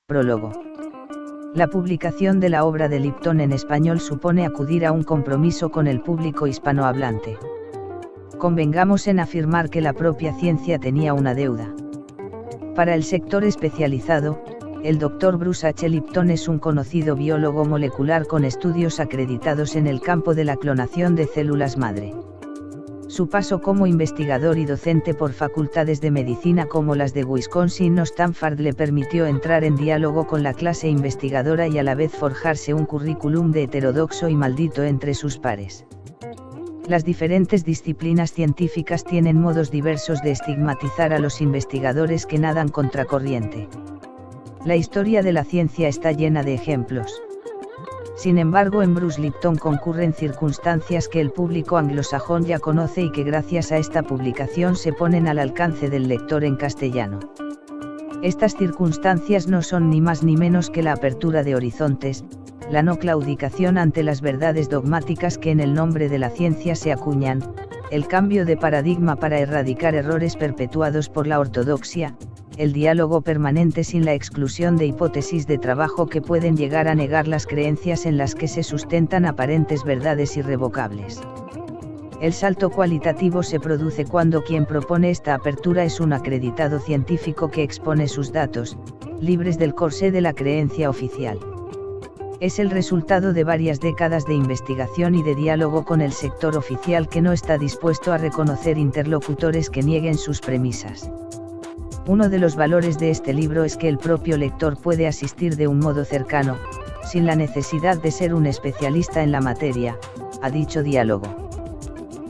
Prólogo. La publicación de la obra de Lipton en español supone acudir a un compromiso con el público hispanohablante. Convengamos en afirmar que la propia ciencia tenía una deuda. Para el sector especializado, el Dr. Bruce H. Lipton es un conocido biólogo molecular con estudios acreditados en el campo de la clonación de células madre. Su paso como investigador y docente por facultades de medicina como las de Wisconsin o Stanford le permitió entrar en diálogo con la clase investigadora y a la vez forjarse un currículum de heterodoxo y maldito entre sus pares. Las diferentes disciplinas científicas tienen modos diversos de estigmatizar a los investigadores que nadan contracorriente. La historia de la ciencia está llena de ejemplos. Sin embargo, en Bruce Lipton concurren circunstancias que el público anglosajón ya conoce y que gracias a esta publicación se ponen al alcance del lector en castellano. Estas circunstancias no son ni más ni menos que la apertura de horizontes, la no claudicación ante las verdades dogmáticas que en el nombre de la ciencia se acuñan, el cambio de paradigma para erradicar errores perpetuados por la ortodoxia, el diálogo permanente sin la exclusión de hipótesis de trabajo que pueden llegar a negar las creencias en las que se sustentan aparentes verdades irrevocables. El salto cualitativo se produce cuando quien propone esta apertura es un acreditado científico que expone sus datos, libres del corsé de la creencia oficial. Es el resultado de varias décadas de investigación y de diálogo con el sector oficial que no está dispuesto a reconocer interlocutores que nieguen sus premisas. Uno de los valores de este libro es que el propio lector puede asistir de un modo cercano, sin la necesidad de ser un especialista en la materia, a dicho diálogo.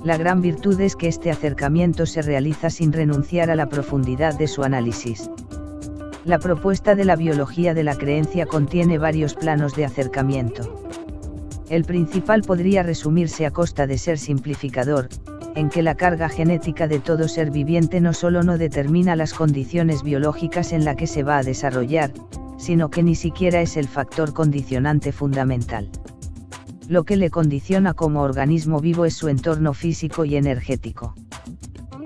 La gran virtud es que este acercamiento se realiza sin renunciar a la profundidad de su análisis. La propuesta de la biología de la creencia contiene varios planos de acercamiento. El principal podría resumirse a costa de ser simplificador, en que la carga genética de todo ser viviente no solo no determina las condiciones biológicas en las que se va a desarrollar, sino que ni siquiera es el factor condicionante fundamental. Lo que le condiciona como organismo vivo es su entorno físico y energético.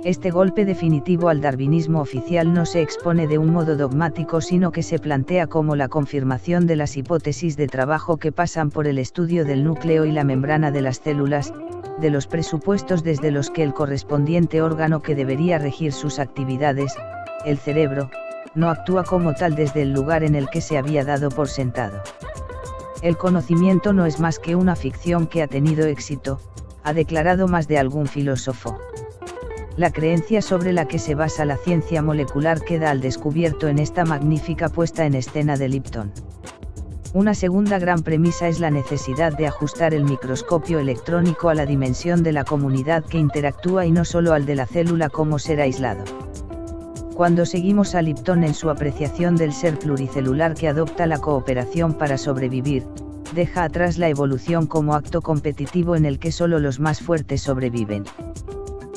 Este golpe definitivo al darwinismo oficial no se expone de un modo dogmático, sino que se plantea como la confirmación de las hipótesis de trabajo que pasan por el estudio del núcleo y la membrana de las células, de los presupuestos desde los que el correspondiente órgano que debería regir sus actividades, el cerebro, no actúa como tal desde el lugar en el que se había dado por sentado. El conocimiento no es más que una ficción que ha tenido éxito, ha declarado más de algún filósofo. La creencia sobre la que se basa la ciencia molecular queda al descubierto en esta magnífica puesta en escena de Lipton. Una segunda gran premisa es la necesidad de ajustar el microscopio electrónico a la dimensión de la comunidad que interactúa y no solo al de la célula como ser aislado. Cuando seguimos a Lipton en su apreciación del ser pluricelular que adopta la cooperación para sobrevivir, deja atrás la evolución como acto competitivo en el que solo los más fuertes sobreviven.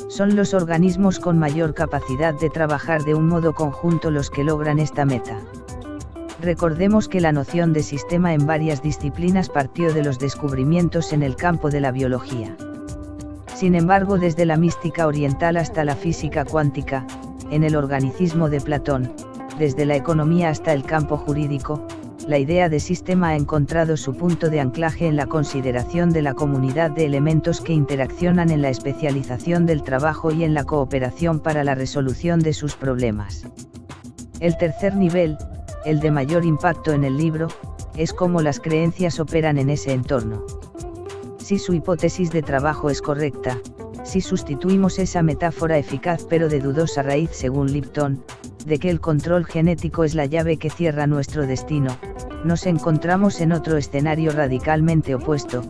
Son los organismos con mayor capacidad de trabajar de un modo conjunto los que logran esta meta. Recordemos que la noción de sistema en varias disciplinas partió de los descubrimientos en el campo de la biología. Sin embargo, desde la mística oriental hasta la física cuántica, en el organicismo de Platón, desde la economía hasta el campo jurídico, la idea de sistema ha encontrado su punto de anclaje en la consideración de la comunidad de elementos que interaccionan en la especialización del trabajo y en la cooperación para la resolución de sus problemas. El tercer nivel, el de mayor impacto en el libro, es cómo las creencias operan en ese entorno. Si su hipótesis de trabajo es correcta, si sustituimos esa metáfora eficaz pero de dudosa raíz según Lipton, de que el control genético es la llave que cierra nuestro destino, nos encontramos en otro escenario radicalmente opuesto: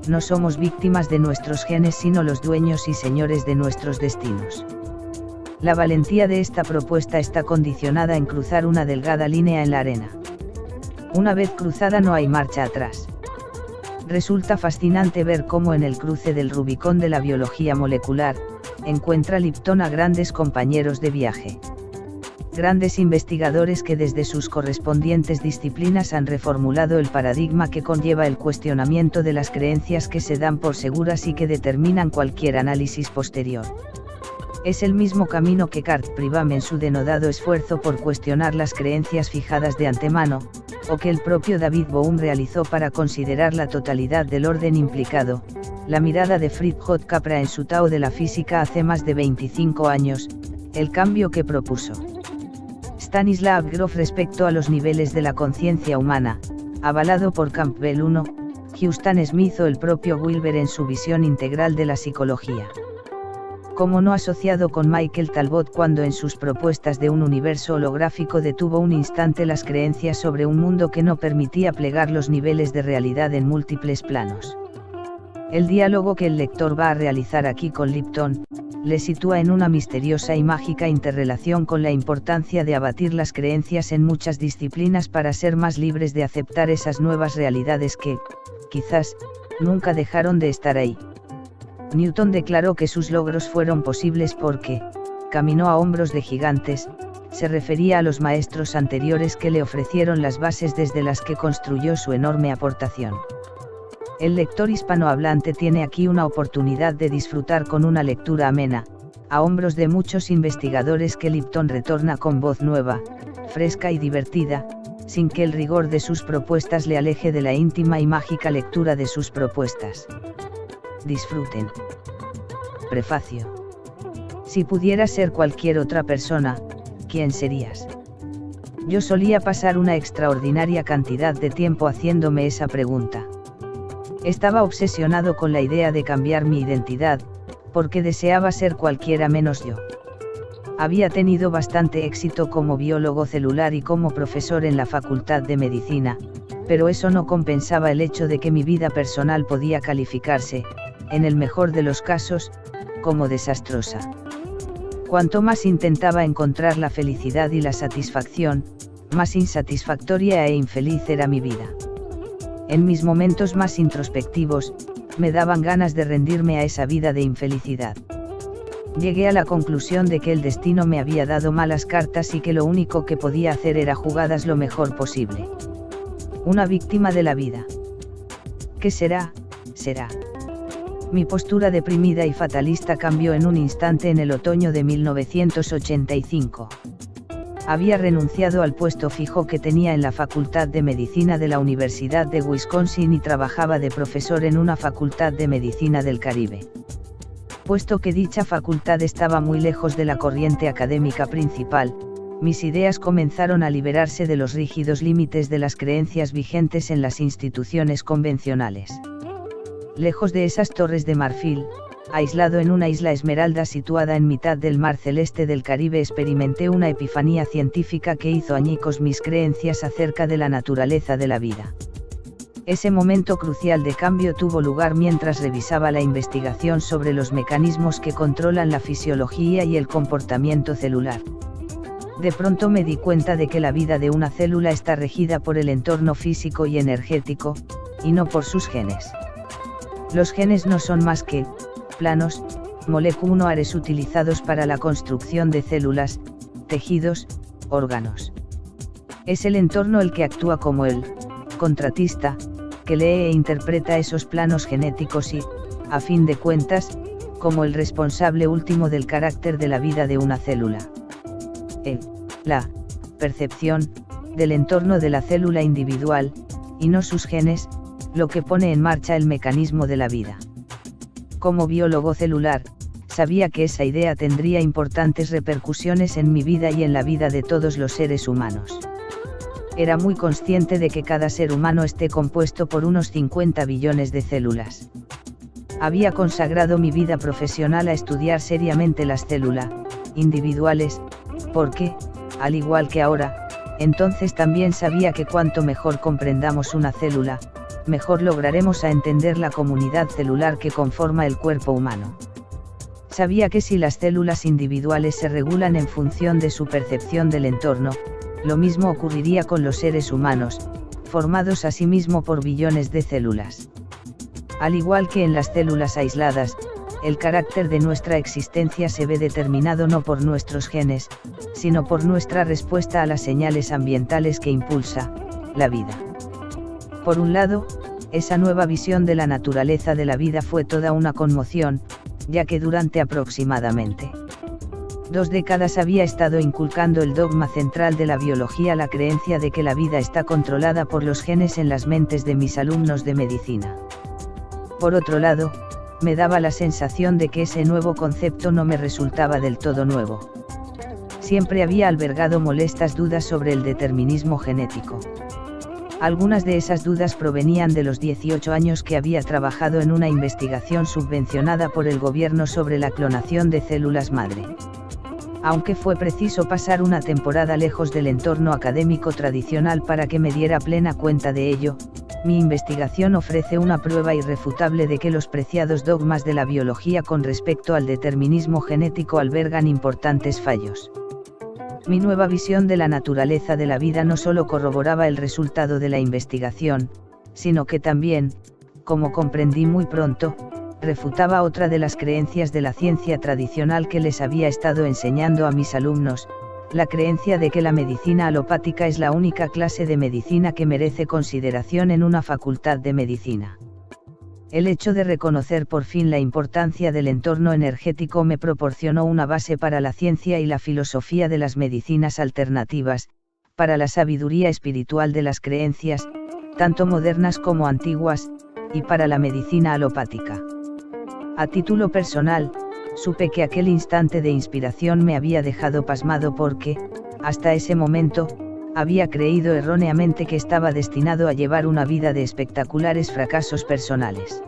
no somos víctimas de nuestros genes sino los dueños y señores de nuestros destinos. La valentía de esta propuesta está condicionada en cruzar una delgada línea en la arena. Una vez cruzada no hay marcha atrás. Resulta fascinante ver cómo en el cruce del Rubicón de la biología molecular, encuentra Lipton a grandes compañeros de viaje. Grandes investigadores que desde sus correspondientes disciplinas han reformulado el paradigma que conlleva el cuestionamiento de las creencias que se dan por seguras y que determinan cualquier análisis posterior. Es el mismo camino que Kurt Privam en su denodado esfuerzo por cuestionar las creencias fijadas de antemano, o que el propio David Bohm realizó para considerar la totalidad del orden implicado, la mirada de Fritjof Capra en su Tao de la física hace más de 25 años, el cambio que propuso Stanislav Grof respecto a los niveles de la conciencia humana, avalado por Campbell I, Houston Smith o el propio Wilber en su visión integral de la psicología. Como no asociado con Michael Talbot cuando en sus propuestas de un universo holográfico detuvo un instante las creencias sobre un mundo que no permitía plegar los niveles de realidad en múltiples planos. El diálogo que el lector va a realizar aquí con Lipton, le sitúa en una misteriosa y mágica interrelación con la importancia de abatir las creencias en muchas disciplinas para ser más libres de aceptar esas nuevas realidades que, quizás, nunca dejaron de estar ahí. Newton declaró que sus logros fueron posibles porque, caminó a hombros de gigantes, se refería a los maestros anteriores que le ofrecieron las bases desde las que construyó su enorme aportación. El lector hispanohablante tiene aquí una oportunidad de disfrutar con una lectura amena, a hombros de muchos investigadores que Lipton retorna con voz nueva, fresca y divertida, sin que el rigor de sus propuestas le aleje de la íntima y mágica lectura de sus propuestas. Disfruten. Prefacio. Si pudieras ser cualquier otra persona, ¿quién serías? Yo solía pasar una extraordinaria cantidad de tiempo haciéndome esa pregunta. Estaba obsesionado con la idea de cambiar mi identidad, porque deseaba ser cualquiera menos yo. Había tenido bastante éxito como biólogo celular y como profesor en la Facultad de Medicina, pero eso no compensaba el hecho de que mi vida personal podía calificarse, en el mejor de los casos, como desastrosa. Cuanto más intentaba encontrar la felicidad y la satisfacción, más insatisfactoria e infeliz era mi vida. En mis momentos más introspectivos, me daban ganas de rendirme a esa vida de infelicidad. Llegué a la conclusión de que el destino me había dado malas cartas y que lo único que podía hacer era jugarlas lo mejor posible. Una víctima de la vida. ¿Qué será? Será. Mi postura deprimida y fatalista cambió en un instante en el otoño de 1985. Había renunciado al puesto fijo que tenía en la Facultad de Medicina de la Universidad de Wisconsin y trabajaba de profesor en una facultad de medicina del Caribe. Puesto que dicha facultad estaba muy lejos de la corriente académica principal, mis ideas comenzaron a liberarse de los rígidos límites de las creencias vigentes en las instituciones convencionales. Lejos de esas torres de marfil, aislado en una isla esmeralda situada en mitad del mar celeste del Caribe, experimenté una epifanía científica que hizo añicos mis creencias acerca de la naturaleza de la vida. Ese momento crucial de cambio tuvo lugar mientras revisaba la investigación sobre los mecanismos que controlan la fisiología y el comportamiento celular. De pronto me di cuenta de que la vida de una célula está regida por el entorno físico y energético, y no por sus genes. Los genes no son más que planos, moléculas utilizados para la construcción de células, tejidos, órganos. Es el entorno el que actúa como el contratista, que lee e interpreta esos planos genéticos y, a fin de cuentas, como el responsable último del carácter de la vida de una célula. La percepción del entorno de la célula individual, y no sus genes, lo que pone en marcha el mecanismo de la vida. Como biólogo celular, sabía que esa idea tendría importantes repercusiones en mi vida y en la vida de todos los seres humanos. Era muy consciente de que cada ser humano esté compuesto por unos 50 billones de células. Había consagrado mi vida profesional a estudiar seriamente las células individuales, porque, al igual que ahora, entonces también sabía que cuanto mejor comprendamos una célula, mejor lograremos a entender la comunidad celular que conforma el cuerpo humano. Sabía que si las células individuales se regulan en función de su percepción del entorno, lo mismo ocurriría con los seres humanos, formados asimismo por billones de células. Al igual que en las células aisladas, el carácter de nuestra existencia se ve determinado no por nuestros genes, sino por nuestra respuesta a las señales ambientales que impulsa la vida. Por un lado, esa nueva visión de la naturaleza de la vida fue toda una conmoción, ya que durante aproximadamente 2 décadas había estado inculcando el dogma central de la biología, la creencia de que la vida está controlada por los genes en las mentes de mis alumnos de medicina. Por otro lado, me daba la sensación de que ese nuevo concepto no me resultaba del todo nuevo. Siempre había albergado molestas dudas sobre el determinismo genético. Algunas de esas dudas provenían de los 18 años que había trabajado en una investigación subvencionada por el gobierno sobre la clonación de células madre. Aunque fue preciso pasar una temporada lejos del entorno académico tradicional para que me diera plena cuenta de ello, mi investigación ofrece una prueba irrefutable de que los preciados dogmas de la biología con respecto al determinismo genético albergan importantes fallos. Mi nueva visión de la naturaleza de la vida no solo corroboraba el resultado de la investigación, sino que también, como comprendí muy pronto, refutaba otra de las creencias de la ciencia tradicional que les había estado enseñando a mis alumnos, la creencia de que la medicina alopática es la única clase de medicina que merece consideración en una facultad de medicina. El hecho de reconocer por fin la importancia del entorno energético me proporcionó una base para la ciencia y la filosofía de las medicinas alternativas, para la sabiduría espiritual de las creencias, tanto modernas como antiguas, y para la medicina alopática. A título personal, supe que aquel instante de inspiración me había dejado pasmado porque, hasta ese momento, había creído erróneamente que estaba destinado a llevar una vida de espectaculares fracasos personales.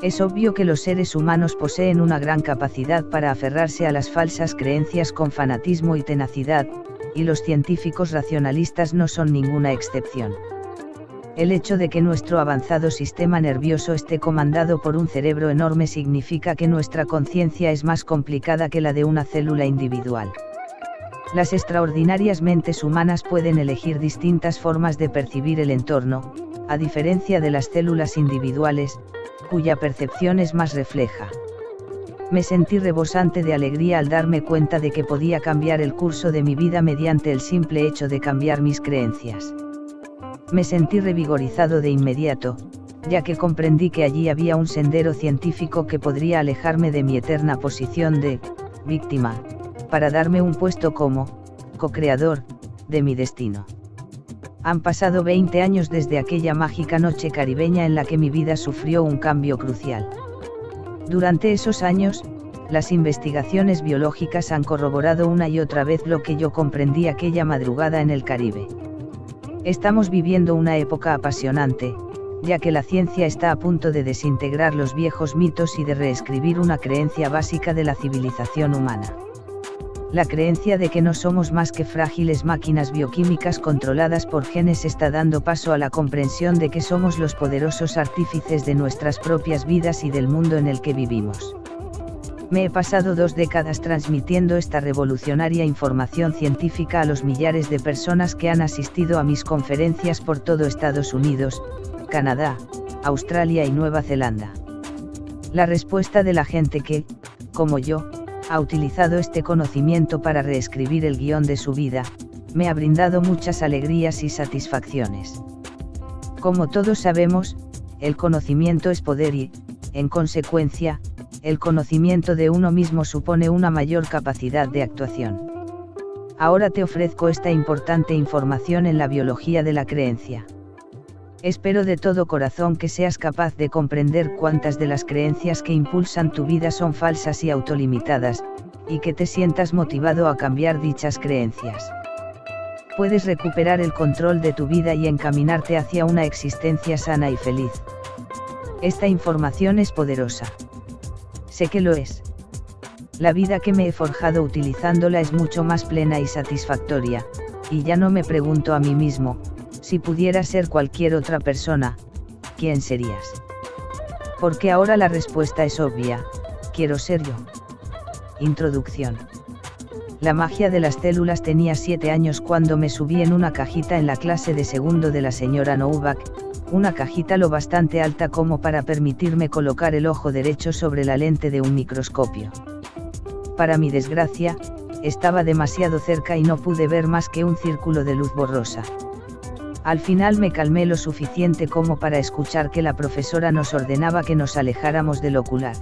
Es obvio que los seres humanos poseen una gran capacidad para aferrarse a las falsas creencias con fanatismo y tenacidad, y los científicos racionalistas no son ninguna excepción. El hecho de que nuestro avanzado sistema nervioso esté comandado por un cerebro enorme significa que nuestra conciencia es más complicada que la de una célula individual. Las extraordinarias mentes humanas pueden elegir distintas formas de percibir el entorno, a diferencia de las células individuales, cuya percepción es más refleja. Me sentí rebosante de alegría al darme cuenta de que podía cambiar el curso de mi vida mediante el simple hecho de cambiar mis creencias. Me sentí revigorizado de inmediato, ya que comprendí que allí había un sendero científico que podría alejarme de mi eterna posición de víctima, para darme un puesto como co-creador de mi destino. Han pasado 20 años desde aquella mágica noche caribeña en la que mi vida sufrió un cambio crucial. Durante esos años, las investigaciones biológicas han corroborado una y otra vez lo que yo comprendí aquella madrugada en el Caribe. Estamos viviendo una época apasionante, ya que la ciencia está a punto de desintegrar los viejos mitos y de reescribir una creencia básica de la civilización humana. La creencia de que no somos más que frágiles máquinas bioquímicas controladas por genes está dando paso a la comprensión de que somos los poderosos artífices de nuestras propias vidas y del mundo en el que vivimos. Me he pasado 2 décadas transmitiendo esta revolucionaria información científica a los millares de personas que han asistido a mis conferencias por todo Estados Unidos, Canadá, Australia y Nueva Zelanda. La respuesta de la gente que, como yo, ha utilizado este conocimiento para reescribir el guión de su vida, me ha brindado muchas alegrías y satisfacciones. Como todos sabemos, el conocimiento es poder y, en consecuencia, el conocimiento de uno mismo supone una mayor capacidad de actuación. Ahora te ofrezco esta importante información en la biología de la creencia. Espero de todo corazón que seas capaz de comprender cuántas de las creencias que impulsan tu vida son falsas y autolimitadas, y que te sientas motivado a cambiar dichas creencias. Puedes recuperar el control de tu vida y encaminarte hacia una existencia sana y feliz. Esta información es poderosa. Sé que lo es. La vida que me he forjado utilizándola es mucho más plena y satisfactoria, y ya no me pregunto a mí mismo, si pudiera ser cualquier otra persona, ¿quién serías? Porque ahora la respuesta es obvia, quiero ser yo. Introducción. La magia de las células. Tenía 7 años cuando me subí en una cajita en la clase de segundo de la señora Novak, una cajita lo bastante alta como para permitirme colocar el ojo derecho sobre la lente de un microscopio. Para mi desgracia, estaba demasiado cerca y no pude ver más que un círculo de luz borrosa. Al final me calmé lo suficiente como para escuchar que la profesora nos ordenaba que nos alejáramos del ocular.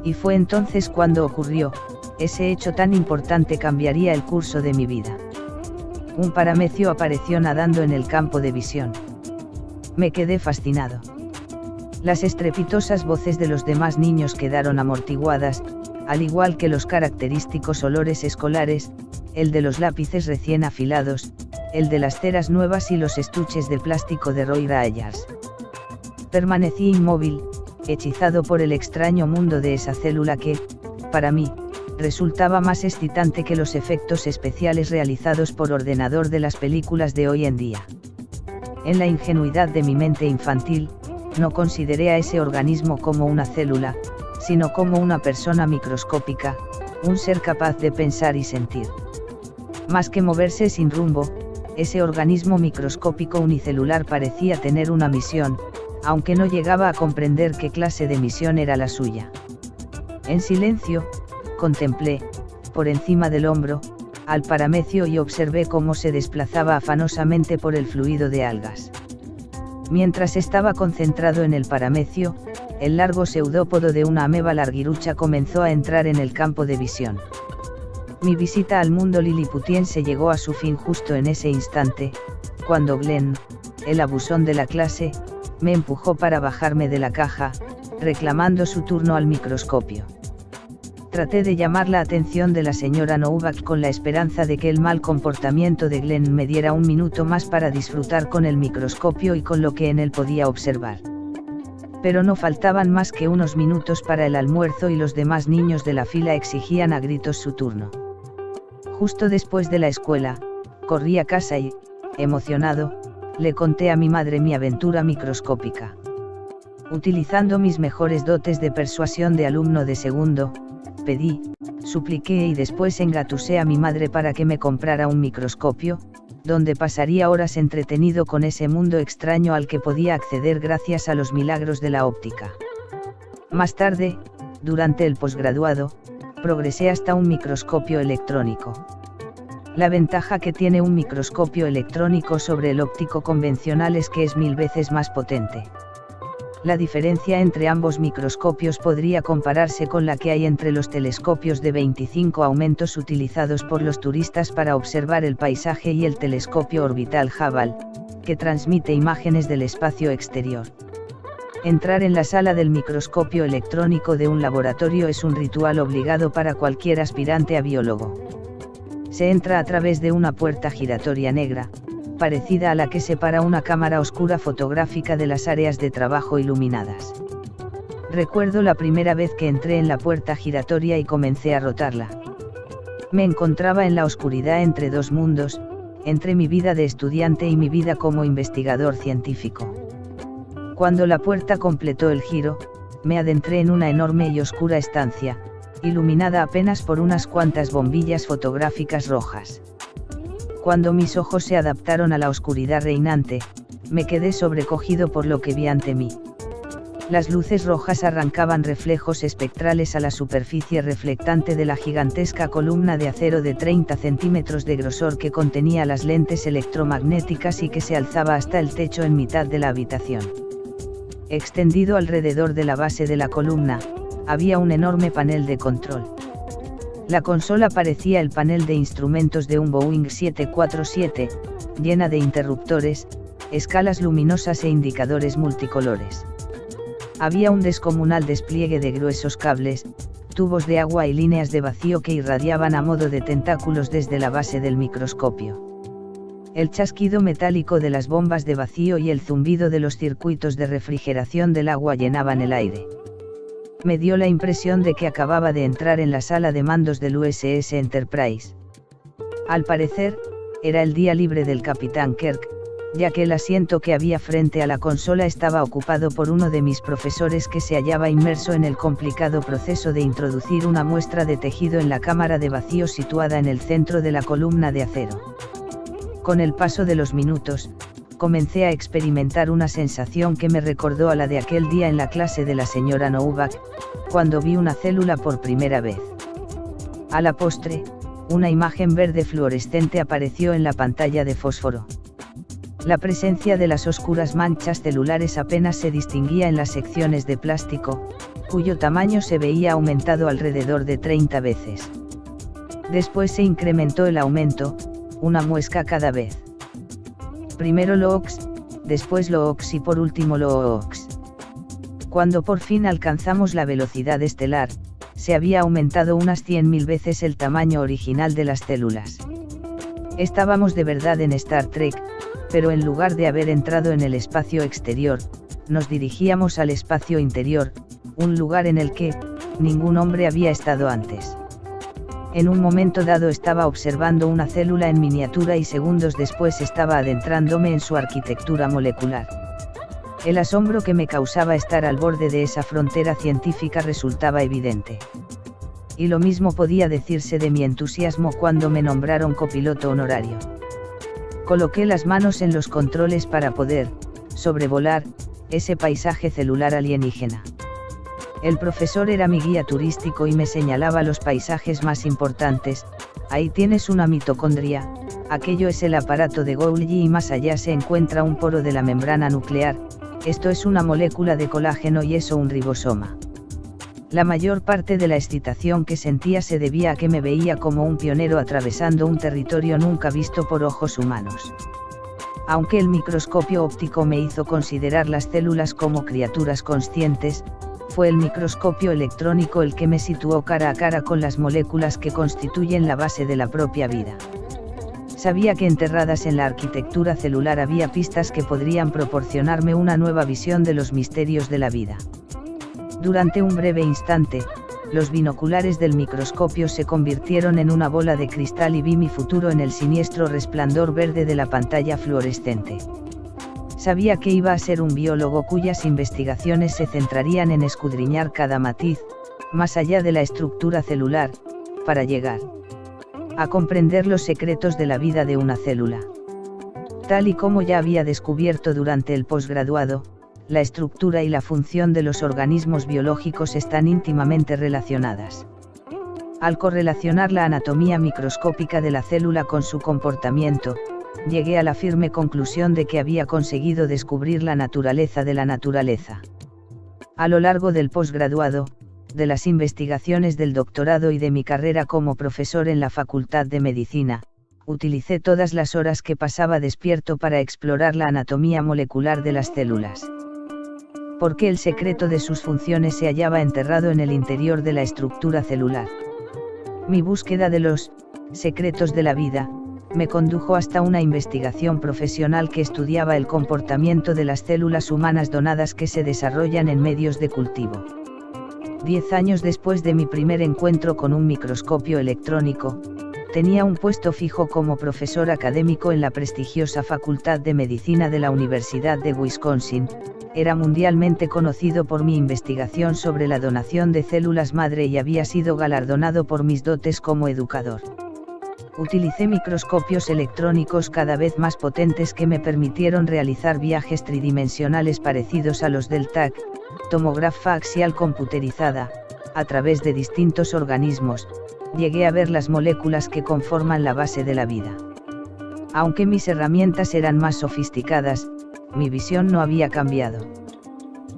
Y fue entonces cuando ocurrió, ese hecho tan importante cambiaría el curso de mi vida. Un paramecio apareció nadando en el campo de visión. Me quedé fascinado. Las estrepitosas voces de los demás niños quedaron amortiguadas, al igual que los característicos olores escolares, el de los lápices recién afilados, el de las ceras nuevas y los estuches de plástico de Roy Rogers. Permanecí inmóvil, hechizado por el extraño mundo de esa célula que, para mí, resultaba más excitante que los efectos especiales realizados por ordenador de las películas de hoy en día. En la ingenuidad de mi mente infantil, no consideré a ese organismo como una célula, sino como una persona microscópica, un ser capaz de pensar y sentir. Más que moverse sin rumbo, ese organismo microscópico unicelular parecía tener una misión, aunque no llegaba a comprender qué clase de misión era la suya. En silencio, contemplé, por encima del hombro, al paramecio y observé cómo se desplazaba afanosamente por el fluido de algas. Mientras estaba concentrado en el paramecio, el largo pseudópodo de una ameba larguirucha comenzó a entrar en el campo de visión. Mi visita al mundo liliputiense llegó a su fin justo en ese instante, cuando Glenn, el abusón de la clase, me empujó para bajarme de la caja, reclamando su turno al microscopio. Traté de llamar la atención de la señora Novak con la esperanza de que el mal comportamiento de Glenn me diera un minuto más para disfrutar con el microscopio y con lo que en él podía observar. Pero no faltaban más que unos minutos para el almuerzo y los demás niños de la fila exigían a gritos su turno. Justo después de la escuela, corrí a casa y, emocionado, le conté a mi madre mi aventura microscópica. Utilizando mis mejores dotes de persuasión de alumno de segundo, pedí, supliqué y después engatusé a mi madre para que me comprara un microscopio, donde pasaría horas entretenido con ese mundo extraño al que podía acceder gracias a los milagros de la óptica. Más tarde, durante el posgraduado, progresé hasta un microscopio electrónico. La ventaja que tiene un microscopio electrónico sobre el óptico convencional es que es 1000 veces más potente. La diferencia entre ambos microscopios podría compararse con la que hay entre los telescopios de 25 aumentos utilizados por los turistas para observar el paisaje y el telescopio orbital Hubble, que transmite imágenes del espacio exterior. Entrar en la sala del microscopio electrónico de un laboratorio es un ritual obligado para cualquier aspirante a biólogo. Se entra a través de una puerta giratoria negra, parecida a la que separa una cámara oscura fotográfica de las áreas de trabajo iluminadas. Recuerdo la primera vez que entré en la puerta giratoria y comencé a rotarla. Me encontraba en la oscuridad entre dos mundos, entre mi vida de estudiante y mi vida como investigador científico. Cuando la puerta completó el giro, me adentré en una enorme y oscura estancia, iluminada apenas por unas cuantas bombillas fotográficas rojas. Cuando mis ojos se adaptaron a la oscuridad reinante, me quedé sobrecogido por lo que vi ante mí. Las luces rojas arrancaban reflejos espectrales a la superficie reflectante de la gigantesca columna de acero de 30 centímetros de grosor que contenía las lentes electromagnéticas y que se alzaba hasta el techo en mitad de la habitación. Extendido alrededor de la base de la columna, había un enorme panel de control. La consola parecía el panel de instrumentos de un Boeing 747, llena de interruptores, escalas luminosas e indicadores multicolores. Había un descomunal despliegue de gruesos cables, tubos de agua y líneas de vacío que irradiaban a modo de tentáculos desde la base del microscopio. El chasquido metálico de las bombas de vacío y el zumbido de los circuitos de refrigeración del agua llenaban el aire. Me dio la impresión de que acababa de entrar en la sala de mandos del USS Enterprise. Al parecer, era el día libre del capitán Kirk, ya que el asiento que había frente a la consola estaba ocupado por uno de mis profesores que se hallaba inmerso en el complicado proceso de introducir una muestra de tejido en la cámara de vacío situada en el centro de la columna de acero. Con el paso de los minutos, comencé a experimentar una sensación que me recordó a la de aquel día en la clase de la señora Novak, cuando vi una célula por primera vez. A la postre, una imagen verde fluorescente apareció en la pantalla de fósforo. La presencia de las oscuras manchas celulares apenas se distinguía en las secciones de plástico, cuyo tamaño se veía aumentado alrededor de 30 veces. Después se incrementó el aumento, una muesca cada vez. Primero Loox, después Loox y por último Loox. Cuando por fin alcanzamos la velocidad estelar, se había aumentado unas 100.000 veces el tamaño original de las células. Estábamos de verdad en Star Trek, pero en lugar de haber entrado en el espacio exterior, nos dirigíamos al espacio interior, un lugar en el que ningún hombre había estado antes. En un momento dado estaba observando una célula en miniatura y segundos después estaba adentrándome en su arquitectura molecular. El asombro que me causaba estar al borde de esa frontera científica resultaba evidente. Y lo mismo podía decirse de mi entusiasmo cuando me nombraron copiloto honorario. Coloqué las manos en los controles para poder sobrevolar ese paisaje celular alienígena. El profesor era mi guía turístico y me señalaba los paisajes más importantes. Ahí tienes una mitocondria, aquello es el aparato de Golgi y más allá se encuentra un poro de la membrana nuclear, esto es una molécula de colágeno y eso un ribosoma. La mayor parte de la excitación que sentía se debía a que me veía como un pionero atravesando un territorio nunca visto por ojos humanos. Aunque el microscopio óptico me hizo considerar las células como criaturas conscientes, fue el microscopio electrónico el que me situó cara a cara con las moléculas que constituyen la base de la propia vida. Sabía que enterradas en la arquitectura celular había pistas que podrían proporcionarme una nueva visión de los misterios de la vida. Durante un breve instante, los binoculares del microscopio se convirtieron en una bola de cristal y vi mi futuro en el siniestro resplandor verde de la pantalla fluorescente. Sabía que iba a ser un biólogo cuyas investigaciones se centrarían en escudriñar cada matiz, más allá de la estructura celular, para llegar a comprender los secretos de la vida de una célula. Tal y como ya había descubierto durante el posgraduado, la estructura y la función de los organismos biológicos están íntimamente relacionadas. Al correlacionar la anatomía microscópica de la célula con su comportamiento, llegué a la firme conclusión de que había conseguido descubrir la naturaleza de la naturaleza. A lo largo del posgraduado, de las investigaciones del doctorado y de mi carrera como profesor en la Facultad de Medicina, utilicé todas las horas que pasaba despierto para explorar la anatomía molecular de las células. Porque el secreto de sus funciones se hallaba enterrado en el interior de la estructura celular. Mi búsqueda de los secretos de la vida me condujo hasta una investigación profesional que estudiaba el comportamiento de las células humanas donadas que se desarrollan en medios de cultivo. 10 años después de mi primer encuentro con un microscopio electrónico, tenía un puesto fijo como profesor académico en la prestigiosa Facultad de Medicina de la Universidad de Wisconsin. Era mundialmente conocido por mi investigación sobre la donación de células madre y había sido galardonado por mis dotes como educador. Utilicé microscopios electrónicos cada vez más potentes que me permitieron realizar viajes tridimensionales parecidos a los del TAC, tomografía axial computerizada, a través de distintos organismos. Llegué a ver las moléculas que conforman la base de la vida. Aunque mis herramientas eran más sofisticadas, mi visión no había cambiado.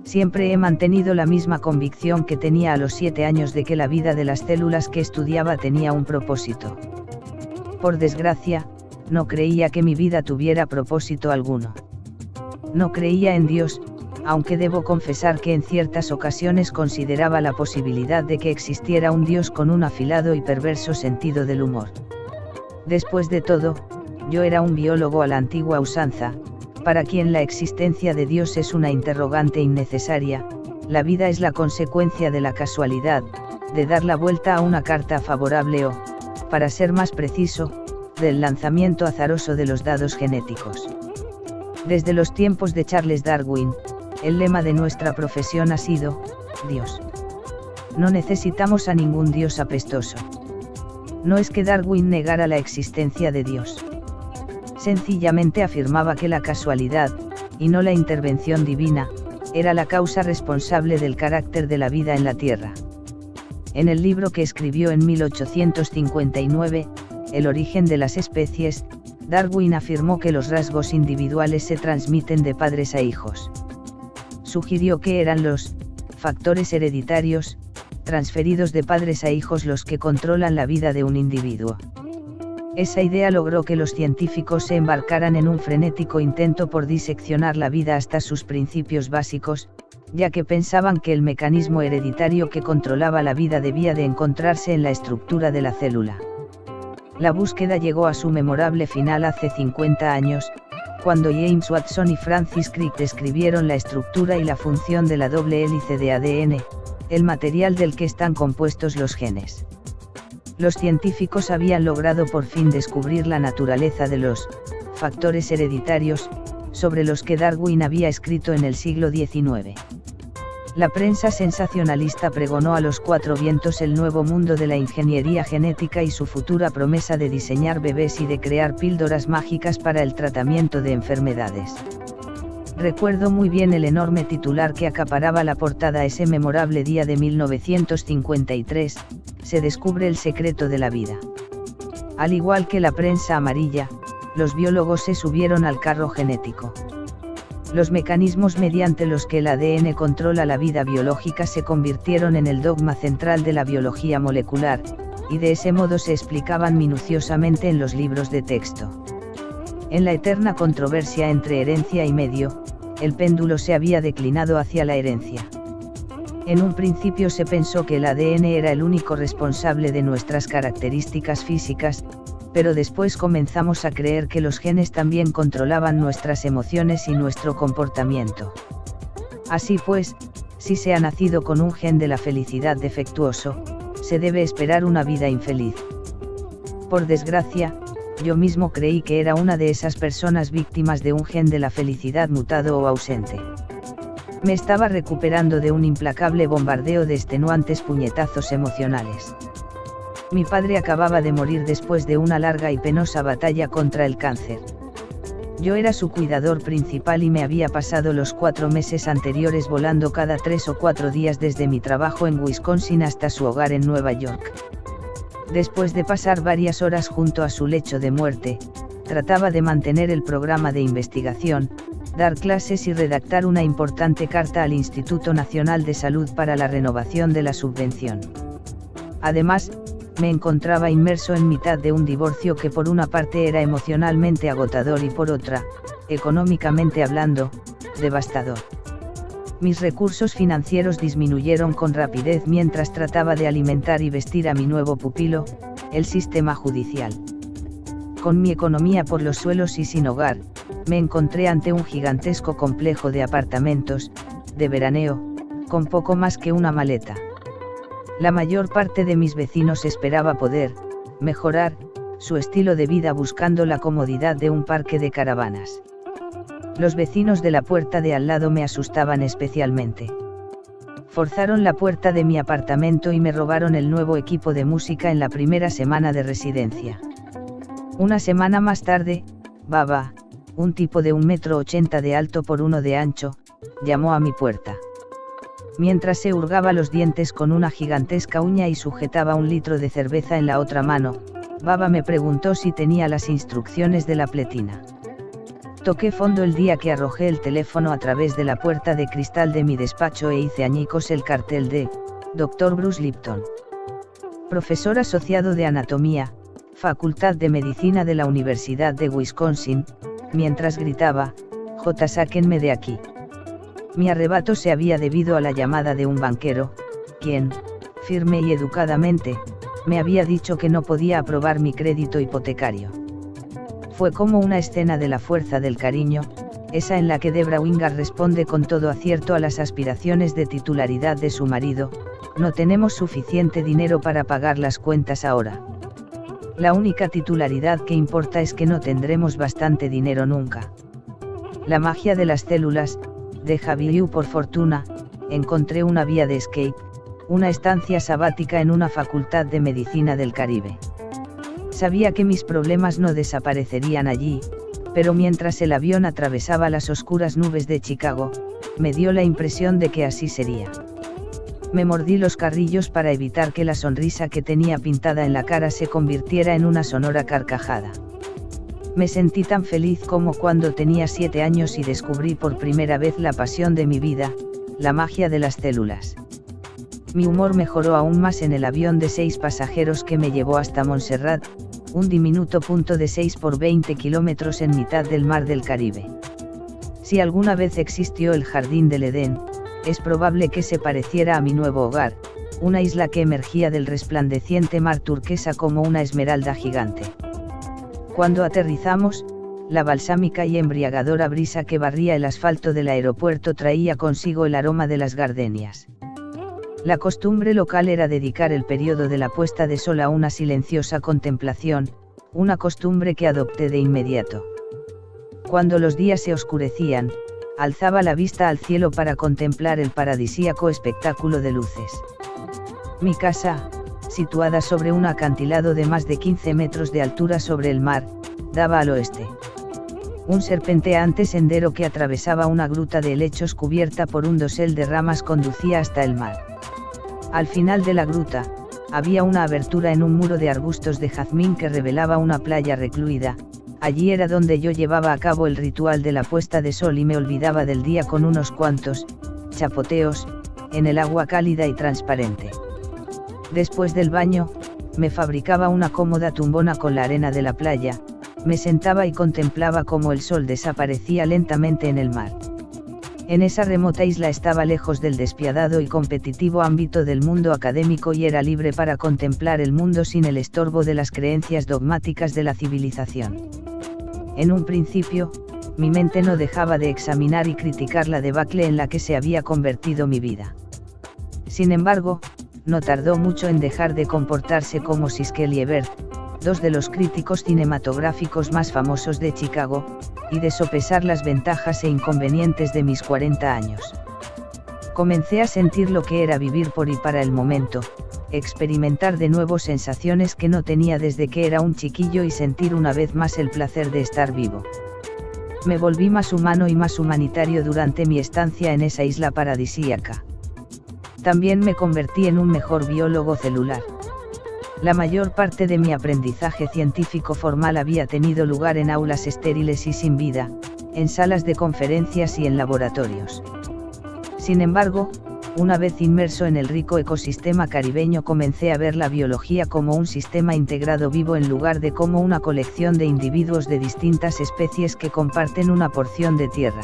Siempre he mantenido la misma convicción que tenía a los 7 años de que la vida de las células que estudiaba tenía un propósito. Por desgracia, no creía que mi vida tuviera propósito alguno. No creía en Dios, aunque debo confesar que en ciertas ocasiones consideraba la posibilidad de que existiera un Dios con un afilado y perverso sentido del humor. Después de todo, yo era un biólogo a la antigua usanza, para quien la existencia de Dios es una interrogante innecesaria. La vida es la consecuencia de la casualidad, de dar la vuelta a una carta favorable o, para ser más preciso, del lanzamiento azaroso de los dados genéticos. Desde los tiempos de Charles Darwin, el lema de nuestra profesión ha sido, Dios. No necesitamos a ningún Dios apestoso. No es que Darwin negara la existencia de Dios. Sencillamente afirmaba que la casualidad, y no la intervención divina, era la causa responsable del carácter de la vida en la Tierra. En el libro que escribió en 1859, El origen de las especies, Darwin afirmó que los rasgos individuales se transmiten de padres a hijos. Sugirió que eran los factores hereditarios transferidos de padres a hijos los que controlan la vida de un individuo. Esa idea logró que los científicos se embarcaran en un frenético intento por diseccionar la vida hasta sus principios básicos, ya que pensaban que el mecanismo hereditario que controlaba la vida debía de encontrarse en la estructura de la célula. La búsqueda llegó a su memorable final hace 50 años, cuando James Watson y Francis Crick describieron la estructura y la función de la doble hélice de ADN, el material del que están compuestos los genes. Los científicos habían logrado por fin descubrir la naturaleza de los factores hereditarios, sobre los que Darwin había escrito en el siglo XIX. La prensa sensacionalista pregonó a los cuatro vientos el nuevo mundo de la ingeniería genética y su futura promesa de diseñar bebés y de crear píldoras mágicas para el tratamiento de enfermedades. Recuerdo muy bien el enorme titular que acaparaba la portada ese memorable día de 1953, se descubre el secreto de la vida. Al igual que la prensa amarilla, los biólogos se subieron al carro genético. Los mecanismos mediante los que el ADN controla la vida biológica se convirtieron en el dogma central de la biología molecular, y de ese modo se explicaban minuciosamente en los libros de texto. En la eterna controversia entre herencia y medio, el péndulo se había declinado hacia la herencia. En un principio se pensó que el ADN era el único responsable de nuestras características físicas, pero después comenzamos a creer que los genes también controlaban nuestras emociones y nuestro comportamiento. Así pues, si se ha nacido con un gen de la felicidad defectuoso, se debe esperar una vida infeliz. Por desgracia, yo mismo creí que era una de esas personas víctimas de un gen de la felicidad mutado o ausente. Me estaba recuperando de un implacable bombardeo de extenuantes puñetazos emocionales. Mi padre acababa de morir después de una larga y penosa batalla contra el cáncer. Yo era su cuidador principal y me había pasado los 4 meses anteriores volando cada 3 o 4 días desde mi trabajo en Wisconsin hasta su hogar en Nueva York. Después de pasar varias horas junto a su lecho de muerte, trataba de mantener el programa de investigación, dar clases y redactar una importante carta al Instituto Nacional de Salud para la renovación de la subvención. Además, me encontraba inmerso en mitad de un divorcio que por una parte era emocionalmente agotador y por otra, económicamente hablando, devastador. Mis recursos financieros disminuyeron con rapidez mientras trataba de alimentar y vestir a mi nuevo pupilo, el sistema judicial. Con mi economía por los suelos y sin hogar, me encontré ante un gigantesco complejo de apartamentos, de veraneo, con poco más que una maleta. La mayor parte de mis vecinos esperaba poder mejorar su estilo de vida buscando la comodidad de un parque de caravanas. Los vecinos de la puerta de al lado me asustaban especialmente. Forzaron la puerta de mi apartamento y me robaron el nuevo equipo de música en la primera semana de residencia. Una semana más tarde, Baba, un tipo de 1,80 m de alto por 1 de ancho, llamó a mi puerta. Mientras se hurgaba los dientes con una gigantesca uña y sujetaba 1 litro de cerveza en la otra mano, Baba me preguntó si tenía las instrucciones de la pletina. Toqué fondo el día que arrojé el teléfono a través de la puerta de cristal de mi despacho e hice añicos el cartel de Dr. Bruce Lipton. Profesor asociado de Anatomía, Facultad de Medicina de la Universidad de Wisconsin, mientras gritaba, sáquenme de aquí. Mi arrebato se había debido a la llamada de un banquero, quien, firme y educadamente, me había dicho que no podía aprobar mi crédito hipotecario. Fue como una escena de La fuerza del cariño, esa en la que Debra Winger responde con todo acierto a las aspiraciones de titularidad de su marido: no tenemos suficiente dinero para pagar las cuentas ahora. La única titularidad que importa es que no tendremos bastante dinero nunca. La magia de las células, de Javier. Por fortuna, encontré una vía de escape, una estancia sabática en una facultad de medicina del Caribe. Sabía que mis problemas no desaparecerían allí, pero mientras el avión atravesaba las oscuras nubes de Chicago, me dio la impresión de que así sería. Me mordí los carrillos para evitar que la sonrisa que tenía pintada en la cara se convirtiera en una sonora carcajada. Me sentí tan feliz como cuando tenía 7 años y descubrí por primera vez la pasión de mi vida, la magia de las células. Mi humor mejoró aún más en el avión de 6 pasajeros que me llevó hasta Montserrat, un diminuto punto de 6 por 20 kilómetros en mitad del mar del Caribe. Si alguna vez existió el Jardín del Edén, es probable que se pareciera a mi nuevo hogar, una isla que emergía del resplandeciente mar turquesa como una esmeralda gigante. Cuando aterrizamos, la balsámica y embriagadora brisa que barría el asfalto del aeropuerto traía consigo el aroma de las gardenias. La costumbre local era dedicar el periodo de la puesta de sol a una silenciosa contemplación, una costumbre que adopté de inmediato. Cuando los días se oscurecían, alzaba la vista al cielo para contemplar el paradisíaco espectáculo de luces. Mi casa, situada sobre un acantilado de más de 15 metros de altura sobre el mar, daba al oeste. Un serpenteante sendero que atravesaba una gruta de helechos cubierta por un dosel de ramas conducía hasta el mar. Al final de la gruta, había una abertura en un muro de arbustos de jazmín que revelaba una playa recluida. Allí era donde yo llevaba a cabo el ritual de la puesta de sol y me olvidaba del día con unos cuantos chapoteos en el agua cálida y transparente. Después del baño, me fabricaba una cómoda tumbona con la arena de la playa, me sentaba y contemplaba cómo el sol desaparecía lentamente en el mar. En esa remota isla estaba lejos del despiadado y competitivo ámbito del mundo académico y era libre para contemplar el mundo sin el estorbo de las creencias dogmáticas de la civilización. En un principio, mi mente no dejaba de examinar y criticar la debacle en la que se había convertido mi vida. Sin embargo, no tardó mucho en dejar de comportarse como Siskel y Ebert, dos de los críticos cinematográficos más famosos de Chicago, y de sopesar las ventajas e inconvenientes de mis 40 años. Comencé a sentir lo que era vivir por y para el momento, experimentar de nuevo sensaciones que no tenía desde que era un chiquillo y sentir una vez más el placer de estar vivo. Me volví más humano y más humanitario durante mi estancia en esa isla paradisíaca. También me convertí en un mejor biólogo celular. La mayor parte de mi aprendizaje científico formal había tenido lugar en aulas estériles y sin vida, en salas de conferencias y en laboratorios. Sin embargo, una vez inmerso en el rico ecosistema caribeño comencé a ver la biología como un sistema integrado vivo en lugar de como una colección de individuos de distintas especies que comparten una porción de tierra.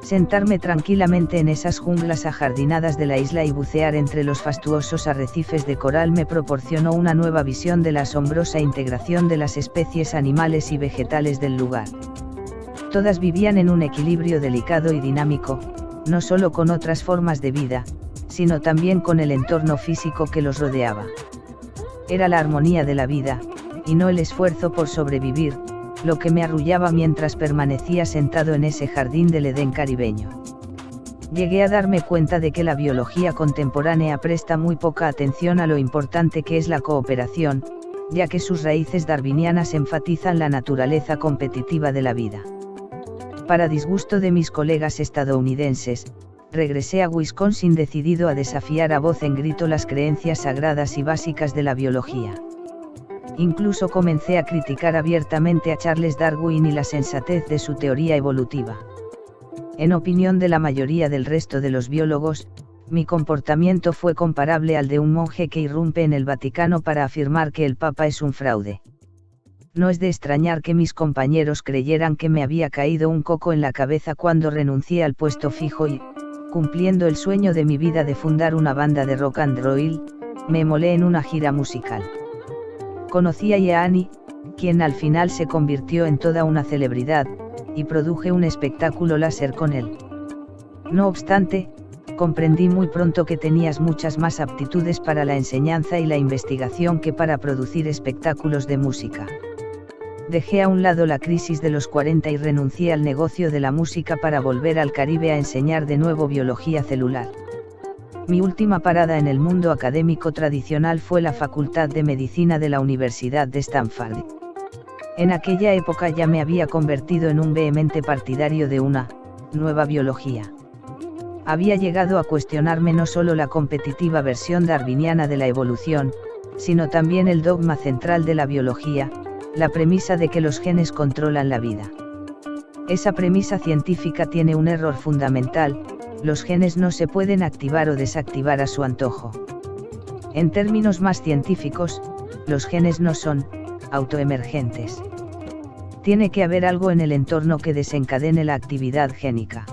Sentarme tranquilamente en esas junglas ajardinadas de la isla y bucear entre los fastuosos arrecifes de coral me proporcionó una nueva visión de la asombrosa integración de las especies animales y vegetales del lugar. Todas vivían en un equilibrio delicado y dinámico, no solo con otras formas de vida, sino también con el entorno físico que los rodeaba. Era la armonía de la vida, y no el esfuerzo por sobrevivir, lo que me arrullaba mientras permanecía sentado en ese jardín del Edén caribeño. Llegué a darme cuenta de que la biología contemporánea presta muy poca atención a lo importante que es la cooperación, ya que sus raíces darwinianas enfatizan la naturaleza competitiva de la vida. Para disgusto de mis colegas estadounidenses, regresé a Wisconsin decidido a desafiar a voz en grito las creencias sagradas y básicas de la biología. Incluso comencé a criticar abiertamente a Charles Darwin y la sensatez de su teoría evolutiva. En opinión de la mayoría del resto de los biólogos, mi comportamiento fue comparable al de un monje que irrumpe en el Vaticano para afirmar que el Papa es un fraude. No es de extrañar que mis compañeros creyeran que me había caído un coco en la cabeza cuando renuncié al puesto fijo y, cumpliendo el sueño de mi vida de fundar una banda de rock and roll, me molé en una gira musical. Conocí a Ian, quien al final se convirtió en toda una celebridad, y produje un espectáculo láser con él. No obstante, comprendí muy pronto que tenías muchas más aptitudes para la enseñanza y la investigación que para producir espectáculos de música. Dejé a un lado la crisis de los 40 y renuncié al negocio de la música para volver al Caribe a enseñar de nuevo biología celular. Mi última parada en el mundo académico tradicional fue la Facultad de Medicina de la Universidad de Stanford. En aquella época ya me había convertido en un vehemente partidario de una nueva biología. Había llegado a cuestionarme no solo la competitiva versión darwiniana de la evolución, sino también el dogma central de la biología, la premisa de que los genes controlan la vida. Esa premisa científica tiene un error fundamental, los genes no se pueden activar o desactivar a su antojo. En términos más científicos, los genes no son autoemergentes. Tiene que haber algo en el entorno que desencadene la actividad génica.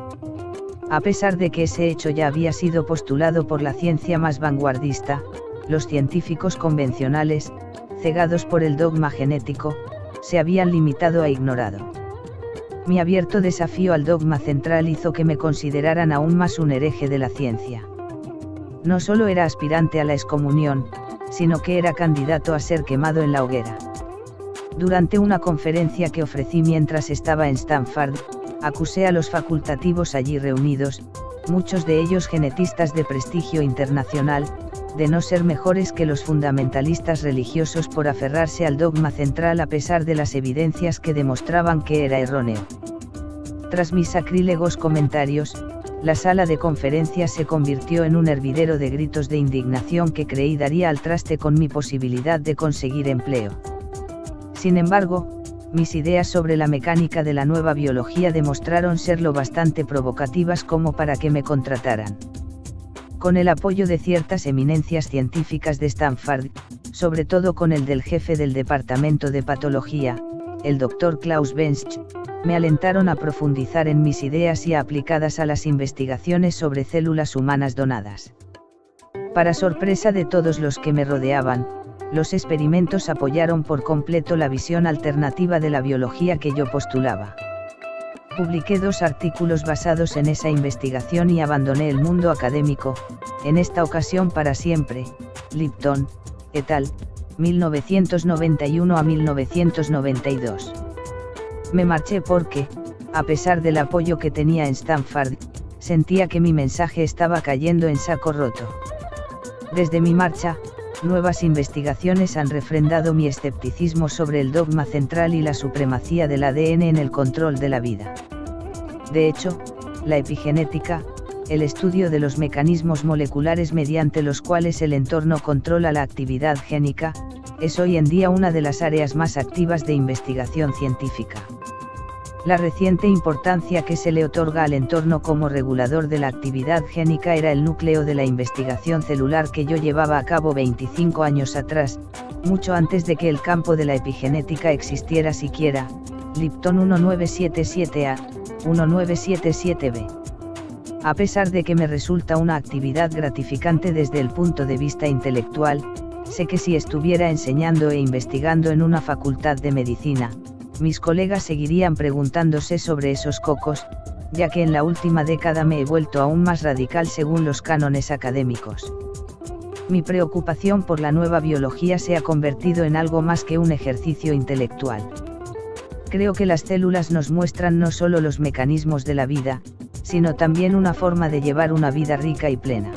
A pesar de que ese hecho ya había sido postulado por la ciencia más vanguardista, los científicos convencionales, cegados por el dogma genético, se habían limitado a ignorarlo. Mi abierto desafío al dogma central hizo que me consideraran aún más un hereje de la ciencia. No solo era aspirante a la excomunión, sino que era candidato a ser quemado en la hoguera. Durante una conferencia que ofrecí mientras estaba en Stanford, acusé a los facultativos allí reunidos, muchos de ellos genetistas de prestigio internacional, de no ser mejores que los fundamentalistas religiosos por aferrarse al dogma central a pesar de las evidencias que demostraban que era erróneo. Tras mis sacrílegos comentarios, la sala de conferencias se convirtió en un hervidero de gritos de indignación que creí daría al traste con mi posibilidad de conseguir empleo. Sin embargo, mis ideas sobre la mecánica de la nueva biología demostraron ser lo bastante provocativas como para que me contrataran. Con el apoyo de ciertas eminencias científicas de Stanford, sobre todo con el del jefe del departamento de patología, el Dr. Klaus Bensch, me alentaron a profundizar en mis ideas y a aplicadas a las investigaciones sobre células humanas donadas. Para sorpresa de todos los que me rodeaban, los experimentos apoyaron por completo la visión alternativa de la biología que yo postulaba. Publiqué 2 artículos basados en esa investigación y abandoné el mundo académico, en esta ocasión para siempre, Lipton, et al., 1991 a 1992. Me marché porque, a pesar del apoyo que tenía en Stanford, sentía que mi mensaje estaba cayendo en saco roto. Desde mi marcha, nuevas investigaciones han refrendado mi escepticismo sobre el dogma central y la supremacía del ADN en el control de la vida. De hecho, la epigenética, el estudio de los mecanismos moleculares mediante los cuales el entorno controla la actividad génica, es hoy en día una de las áreas más activas de investigación científica. La reciente importancia que se le otorga al entorno como regulador de la actividad génica era el núcleo de la investigación celular que yo llevaba a cabo 25 años atrás, mucho antes de que el campo de la epigenética existiera siquiera, Lipton 1977A, 1977B. A pesar de que me resulta una actividad gratificante desde el punto de vista intelectual, sé que si estuviera enseñando e investigando en una facultad de medicina, mis colegas seguirían preguntándose sobre esos cocos, ya que en la última década me he vuelto aún más radical según los cánones académicos. Mi preocupación por la nueva biología se ha convertido en algo más que un ejercicio intelectual. Creo que las células nos muestran no solo los mecanismos de la vida, sino también una forma de llevar una vida rica y plena.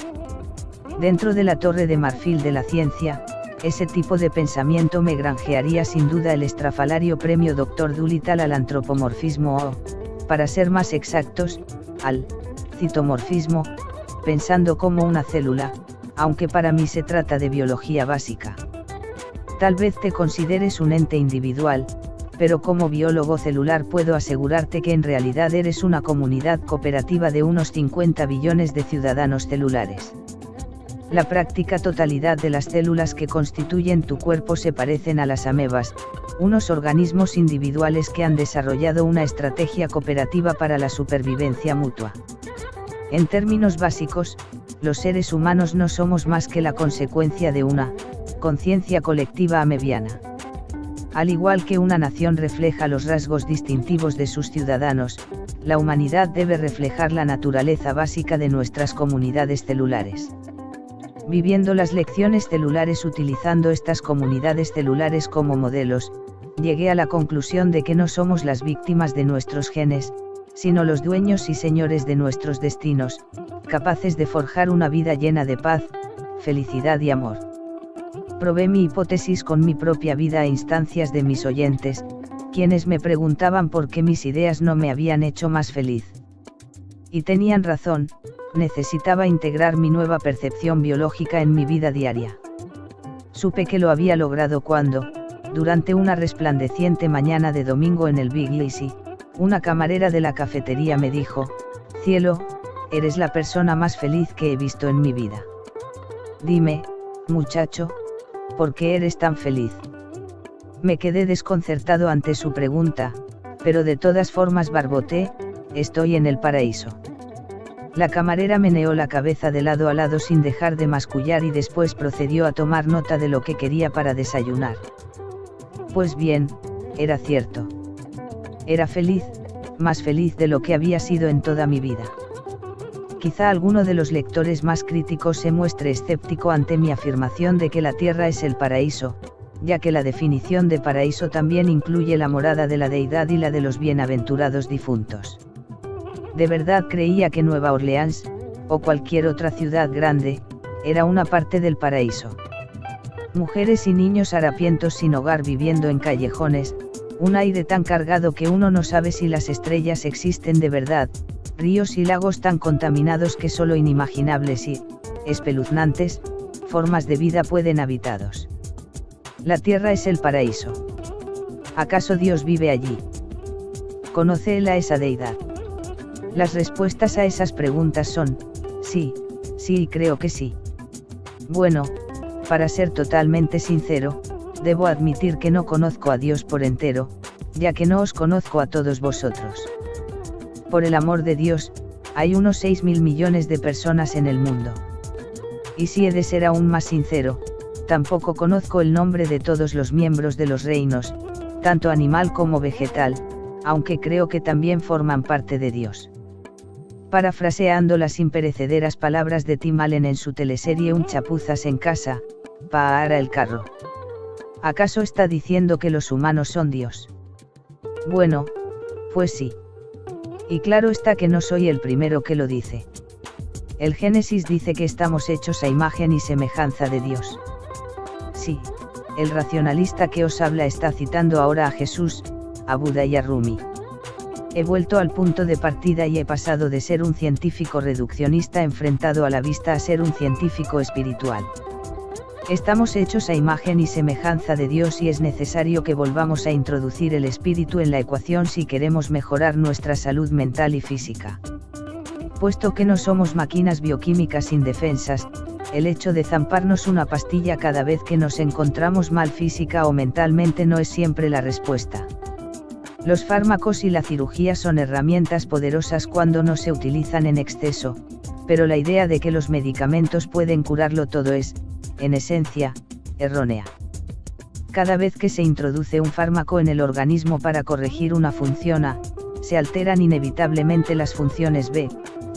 Dentro de la torre de marfil de la ciencia, ese tipo de pensamiento me granjearía sin duda el estrafalario premio Dr. Dolittle al antropomorfismo o, para ser más exactos, al citomorfismo, pensando como una célula, aunque para mí se trata de biología básica. Tal vez te consideres un ente individual, pero como biólogo celular puedo asegurarte que en realidad eres una comunidad cooperativa de unos 50 billones de ciudadanos celulares. La práctica totalidad de las células que constituyen tu cuerpo se parecen a las amebas, unos organismos individuales que han desarrollado una estrategia cooperativa para la supervivencia mutua. En términos básicos, los seres humanos no somos más que la consecuencia de una conciencia colectiva amebiana. Al igual que una nación refleja los rasgos distintivos de sus ciudadanos, la humanidad debe reflejar la naturaleza básica de nuestras comunidades celulares. Viviendo las lecciones celulares utilizando estas comunidades celulares como modelos, llegué a la conclusión de que no somos las víctimas de nuestros genes, sino los dueños y señores de nuestros destinos, capaces de forjar una vida llena de paz, felicidad y amor. Probé mi hipótesis con mi propia vida a instancias de mis oyentes, quienes me preguntaban por qué mis ideas no me habían hecho más feliz. Y tenían razón, necesitaba integrar mi nueva percepción biológica en mi vida diaria. Supe que lo había logrado cuando, durante una resplandeciente mañana de domingo en el Big Easy, una camarera de la cafetería me dijo: «Cielo, eres la persona más feliz que he visto en mi vida. Dime, muchacho, ¿por qué eres tan feliz? Me quedé desconcertado ante su pregunta, pero de todas formas barboté, estoy en el paraíso. La camarera meneó la cabeza de lado a lado sin dejar de mascullar y después procedió a tomar nota de lo que quería para desayunar. Pues bien, era cierto. Era feliz, más feliz de lo que había sido en toda mi vida. Quizá alguno de los lectores más críticos se muestre escéptico ante mi afirmación de que la tierra es el paraíso, ya que la definición de paraíso también incluye la morada de la deidad y la de los bienaventurados difuntos. De verdad creía que Nueva Orleans, o cualquier otra ciudad grande, era una parte del paraíso. Mujeres y niños harapientos sin hogar viviendo en callejones, un aire tan cargado que uno no sabe si las estrellas existen de verdad, ríos y lagos tan contaminados que solo inimaginables y espeluznantes formas de vida pueden habitados. La tierra es el paraíso. ¿Acaso Dios vive allí? ¿Conoce él a esa deidad? Las respuestas a esas preguntas son, sí y creo que sí. Bueno, para ser totalmente sincero, debo admitir que no conozco a Dios por entero, ya que no os conozco a todos vosotros. Por el amor de Dios, hay unos 6.000 millones de personas en el mundo. Y si he de ser aún más sincero, tampoco conozco el nombre de todos los miembros de los reinos, tanto animal como vegetal, aunque creo que también forman parte de Dios. Parafraseando las imperecederas palabras de Tim Allen en su teleserie Un chapuzas en casa, para el carro. ¿Acaso está diciendo que los humanos son Dios? Bueno, pues sí. Y claro está que no soy el primero que lo dice. El Génesis dice que estamos hechos a imagen y semejanza de Dios. Sí, el racionalista que os habla está citando ahora a Jesús, a Buda y a Rumi. He vuelto al punto de partida y he pasado de ser un científico reduccionista enfrentado a la vista a ser un científico espiritual. Estamos hechos a imagen y semejanza de Dios y es necesario que volvamos a introducir el espíritu en la ecuación si queremos mejorar nuestra salud mental y física. Puesto que no somos máquinas bioquímicas indefensas, el hecho de zamparnos una pastilla cada vez que nos encontramos mal física o mentalmente no es siempre la respuesta. Los fármacos y la cirugía son herramientas poderosas cuando no se utilizan en exceso, pero la idea de que los medicamentos pueden curarlo todo es, en esencia, errónea. Cada vez que se introduce un fármaco en el organismo para corregir una función A, se alteran inevitablemente las funciones B,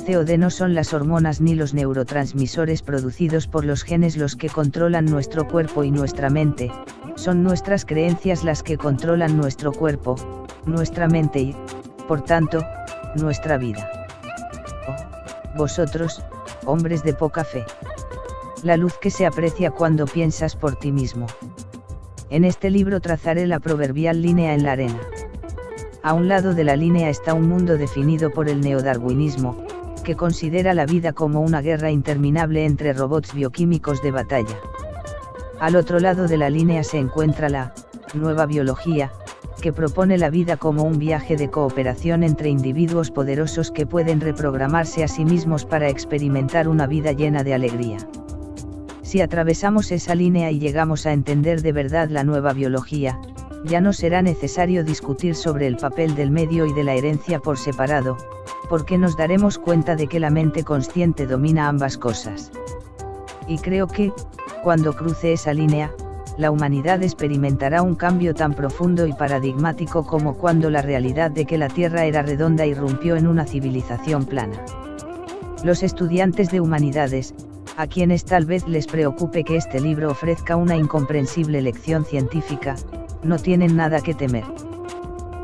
C o D. No son las hormonas ni los neurotransmisores producidos por los genes los que controlan nuestro cuerpo y nuestra mente, son nuestras creencias las que controlan nuestro cuerpo, nuestra mente y, por tanto, nuestra vida. Oh, vosotros, hombres de poca fe. La luz que se aprecia cuando piensas por ti mismo. En este libro trazaré la proverbial línea en la arena. A un lado de la línea está un mundo definido por el neodarwinismo, que considera la vida como una guerra interminable entre robots bioquímicos de batalla. Al otro lado de la línea se encuentra la nueva biología, que propone la vida como un viaje de cooperación entre individuos poderosos que pueden reprogramarse a sí mismos para experimentar una vida llena de alegría. Si atravesamos esa línea y llegamos a entender de verdad la nueva biología, ya no será necesario discutir sobre el papel del medio y de la herencia por separado, porque nos daremos cuenta de que la mente consciente domina ambas cosas. Y creo que, cuando cruce esa línea, la humanidad experimentará un cambio tan profundo y paradigmático como cuando la realidad de que la Tierra era redonda irrumpió en una civilización plana. Los estudiantes de humanidades, a quienes tal vez les preocupe que este libro ofrezca una incomprensible lección científica, no tienen nada que temer.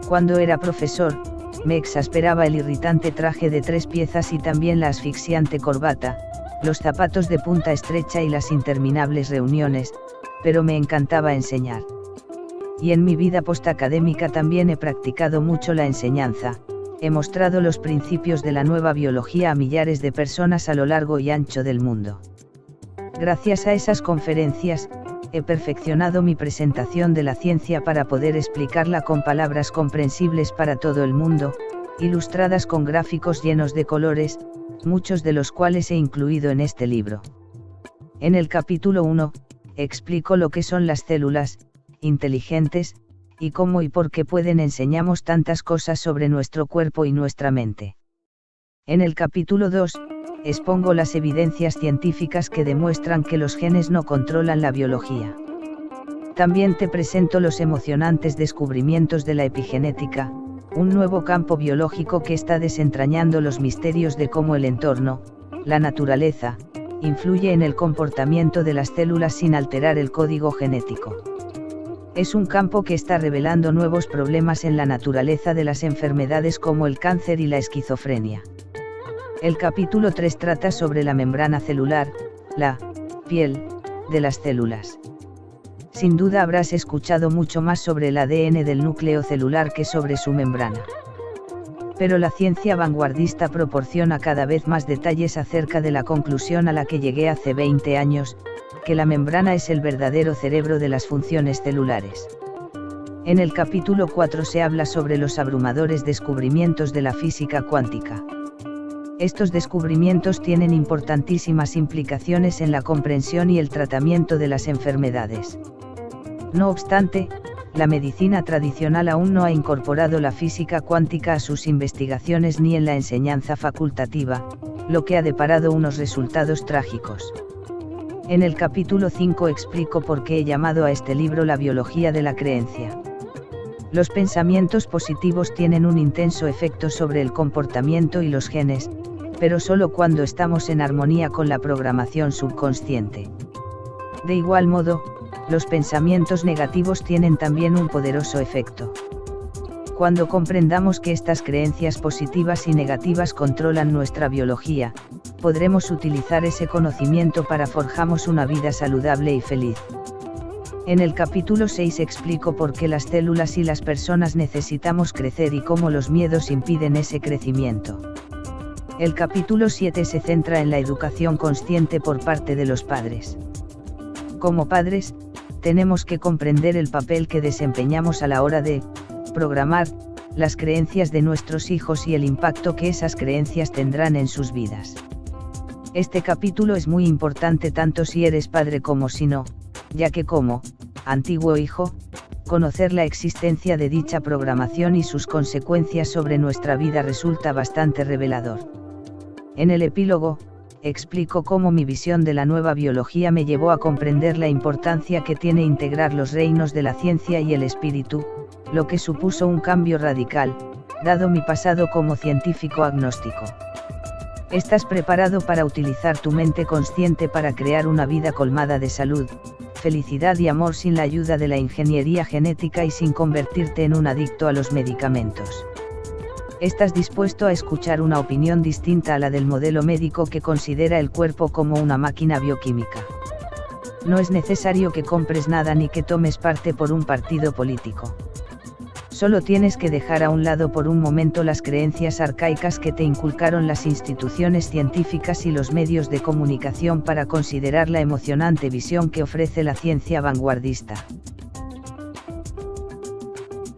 Cuando era profesor, me exasperaba el irritante traje de 3 piezas y también la asfixiante corbata, los zapatos de punta estrecha y las interminables reuniones, pero me encantaba enseñar. Y en mi vida postacadémica también he practicado mucho la enseñanza, he mostrado los principios de la nueva biología a millares de personas a lo largo y ancho del mundo. Gracias a esas conferencias, he perfeccionado mi presentación de la ciencia para poder explicarla con palabras comprensibles para todo el mundo, ilustradas con gráficos llenos de colores, muchos de los cuales he incluido en este libro. En el capítulo 1, explico lo que son las células inteligentes, y cómo y por qué pueden enseñarnos tantas cosas sobre nuestro cuerpo y nuestra mente. En el capítulo 2, expongo las evidencias científicas que demuestran que los genes no controlan la biología. También te presento los emocionantes descubrimientos de la epigenética, un nuevo campo biológico que está desentrañando los misterios de cómo el entorno, la naturaleza, influye en el comportamiento de las células sin alterar el código genético. Es un campo que está revelando nuevos problemas en la naturaleza de las enfermedades como el cáncer y la esquizofrenia. El capítulo 3 trata sobre la membrana celular, la piel de las células. Sin duda habrás escuchado mucho más sobre el ADN del núcleo celular que sobre su membrana. Pero la ciencia vanguardista proporciona cada vez más detalles acerca de la conclusión a la que llegué hace 20 años, que la membrana es el verdadero cerebro de las funciones celulares. En el capítulo 4 se habla sobre los abrumadores descubrimientos de la física cuántica. Estos descubrimientos tienen importantísimas implicaciones en la comprensión y el tratamiento de las enfermedades. No obstante, la medicina tradicional aún no ha incorporado la física cuántica a sus investigaciones ni en la enseñanza facultativa, lo que ha deparado unos resultados trágicos. En el capítulo 5 explico por qué he llamado a este libro La biología de la creencia. Los pensamientos positivos tienen un intenso efecto sobre el comportamiento y los genes, pero solo cuando estamos en armonía con la programación subconsciente. De igual modo, los pensamientos negativos tienen también un poderoso efecto. Cuando comprendamos que estas creencias positivas y negativas controlan nuestra biología, podremos utilizar ese conocimiento para forjamos una vida saludable y feliz. En el capítulo 6 explico por qué las células y las personas necesitamos crecer y cómo los miedos impiden ese crecimiento. El capítulo 7 se centra en la educación consciente por parte de los padres. Como padres, tenemos que comprender el papel que desempeñamos a la hora de programar las creencias de nuestros hijos y el impacto que esas creencias tendrán en sus vidas. Este capítulo es muy importante tanto si eres padre como si no, ya que como antiguo hijo, conocer la existencia de dicha programación y sus consecuencias sobre nuestra vida resulta bastante revelador. En el epílogo, explico cómo mi visión de la nueva biología me llevó a comprender la importancia que tiene integrar los reinos de la ciencia y el espíritu, lo que supuso un cambio radical, dado mi pasado como científico agnóstico. ¿Estás preparado para utilizar tu mente consciente para crear una vida colmada de salud, felicidad y amor sin la ayuda de la ingeniería genética y sin convertirte en un adicto a los medicamentos? ¿Estás dispuesto a escuchar una opinión distinta a la del modelo médico que considera el cuerpo como una máquina bioquímica? No es necesario que compres nada ni que tomes parte por un partido político. Solo tienes que dejar a un lado por un momento las creencias arcaicas que te inculcaron las instituciones científicas y los medios de comunicación para considerar la emocionante visión que ofrece la ciencia vanguardista.